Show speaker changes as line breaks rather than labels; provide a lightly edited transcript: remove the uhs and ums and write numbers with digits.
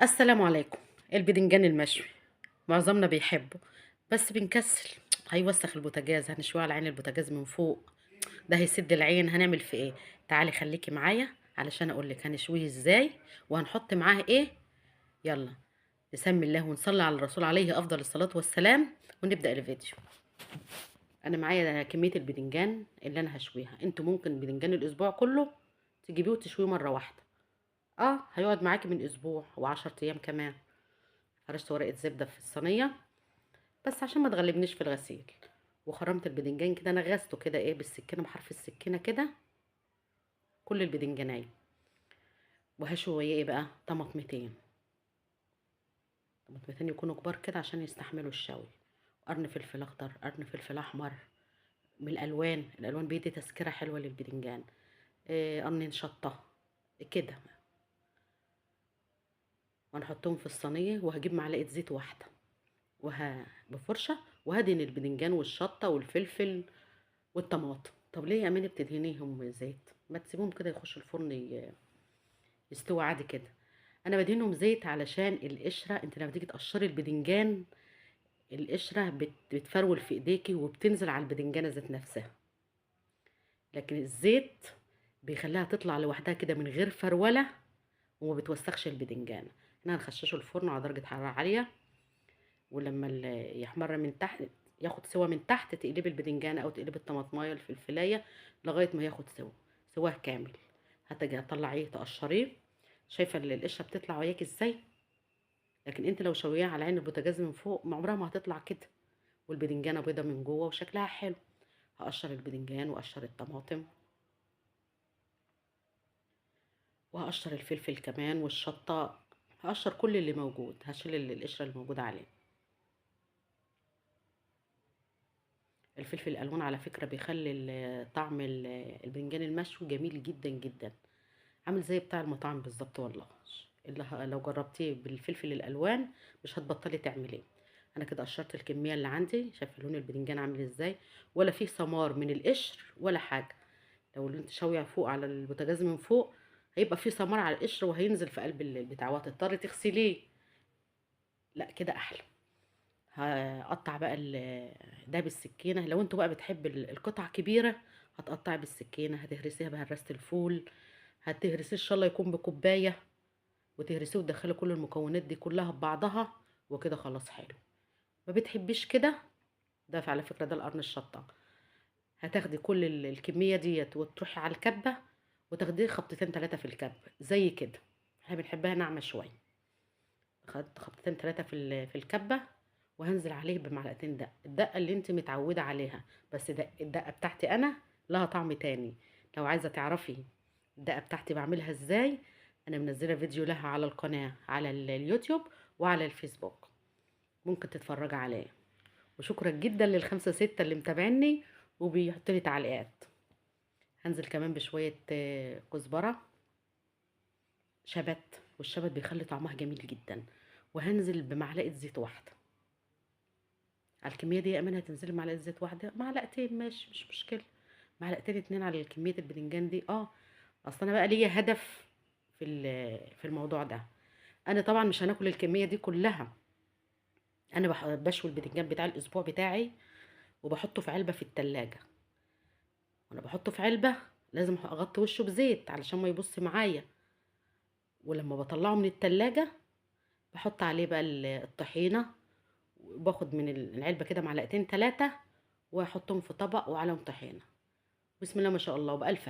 السلام عليكم. البدنجان المشوي معظمنا بيحبه، بس بنكسل. هيوسخ البوتاجاز، هنشويه على عين البوتاجاز من فوق، ده هيسد العين، هنعمل في ايه؟ تعالي خليكي معايا علشان اقولك هنشويه ازاي وهنحط معاه ايه. يلا نسمي الله ونصلي على الرسول عليه افضل الصلاة والسلام ونبدأ الفيديو. انا معايا كمية البدنجان اللي انا هشويها. انتوا ممكن بدنجان الاسبوع كله تجيبيه وتشويه مرة واحدة. هيقعد معاكي من اسبوع و10 ايام كمان. فرشت ورقة زبدة في الصينية بس عشان ما تغلبنيش في الغسيل، وخرمت البدنجان كده، انا غسته كده ايه بالسكينة، بحرف السكينة كده كل البدنجانية. وهشوي ايه بقى؟ طماطمتين يكونوا كبار كده عشان يستحملوا الشوي، قرن فلفل اخضر، قرن فلفل احمر، من الالوان بيدي تسكرة حلوة للبدنجان. قرنين شطة كده. وهنحطهم في الصينية وهجيب معلقة زيت واحدة بفرشة وهدهن البدنجان والشطة والفلفل والطماطم. طب ليه يا اماني بتدهنيهم زيت؟ ما تسيبهم كده يخشوا الفرن يستووا عادي كده. انا بدهنهم زيت علشان القشره، انت لما تيجي تقشري البدنجان القشره بتفرول في ايديكي وبتنزل على البدنجانه ذات نفسها، لكن الزيت بيخليها تطلع لوحدها كده من غير فرولة وما بتوسخش البدنجان. احنا هنخششه الفرن على درجة حرارة عالية، ولما يحمر من تحت، ياخد سوا من تحت، تقلبي البدنجانة او تقلبي الطماطمايه الفلفلايه لغاية ما ياخد سواه كامل. هتجي تطلعيه تقشريه. شايفة القشرة بتطلع وياك ازاي؟ لكن انت لو شويها على عين البوتاجاز من فوق ما عمرها ما هتطلع كده، والبدنجانة بيضة من جوه وشكلها حلو. هقشر البدنجان واقشر الطماطم وهقشر الفلفل كمان والشطة. هقشر كل اللي موجود، هشيل القشرة اللي موجودة عليه. الفلفل الألوان على فكرة بيخلي طعم البنجان المشوي جميل جدا جدا، عامل زي بتاع المطاعم بالظبط والله. لو جربتيه بالفلفل الألوان مش هتبطلي تعمليه. انا كده قشرت الكمية اللي عندي، شايفة لون البدنجان عامل ازاي؟ ولا فيه ثمار من القشر ولا حاجة. لو انت شويه فوق على البوتاجاز من فوق هيبقى فيه ثمار على القشر وهينزل في قلب البتاع وهتضطري تغسليه. لا كده احلى. هقطع بقى ده بالسكينه. لو انتوا بقى بتحب القطع كبيره هتقطعي بالسكينه، هتهرسيها بهرسه الفول. هتهرسيه ان شاء الله يكون بكوبايه، وتهرسيه وتدخلي كل المكونات دي كلها ببعضها وكده خلاص حلو. ما بتحبيش كده؟ ده على فكره ده القرن الشطه. هتاخدي كل الكمية ديت وتروحي على الكبة وتاخديه خبطتين 3 في الكبة زي كده. احنا بنحبها ناعمة شوية. خدت خبطتين 3 في الكبة، وهنزل عليه بمعلقتين الدقة اللي انت متعودة عليها. بس الدقة بتاعتي انا لها طعم تاني. لو عايزة تعرفي الدقة بتاعتي بعملها ازاي، انا منزلة فيديو لها على القناة على اليوتيوب وعلى الفيسبوك، ممكن تتفرج عليه. وشكرا جدا للخمسة ستة اللي متابعني وبيحطوا لي تعليقات. هنزل كمان بشوية كزبرة شبت، والشبت بيخلي طعمها جميل جدا. وهنزل بمعلقة زيت واحدة على الكمية دي. يا أمان هتنزلي معلقة زيت واحدة، معلقتين ماشي مش مشكلة، معلقتين اتنين على كمية البدنجان دي. أصل أنا بقى ليا هدف في الموضوع ده. أنا طبعا مش هناكل الكمية دي كلها. أنا بشوي البدنجان بتاع الأسبوع بتاعي وبحطه في علبة في التلاجة. وأنا بحطه في علبة لازم أغطي وشه بزيت علشان ما يبص معايا. ولما بطلعه من التلاجة بحط عليه بقى الطحينة، وباخد من العلبة كده معلقتين 3 واحطهم في طبق وعليهم طحينة. بسم الله ما شاء الله وبألف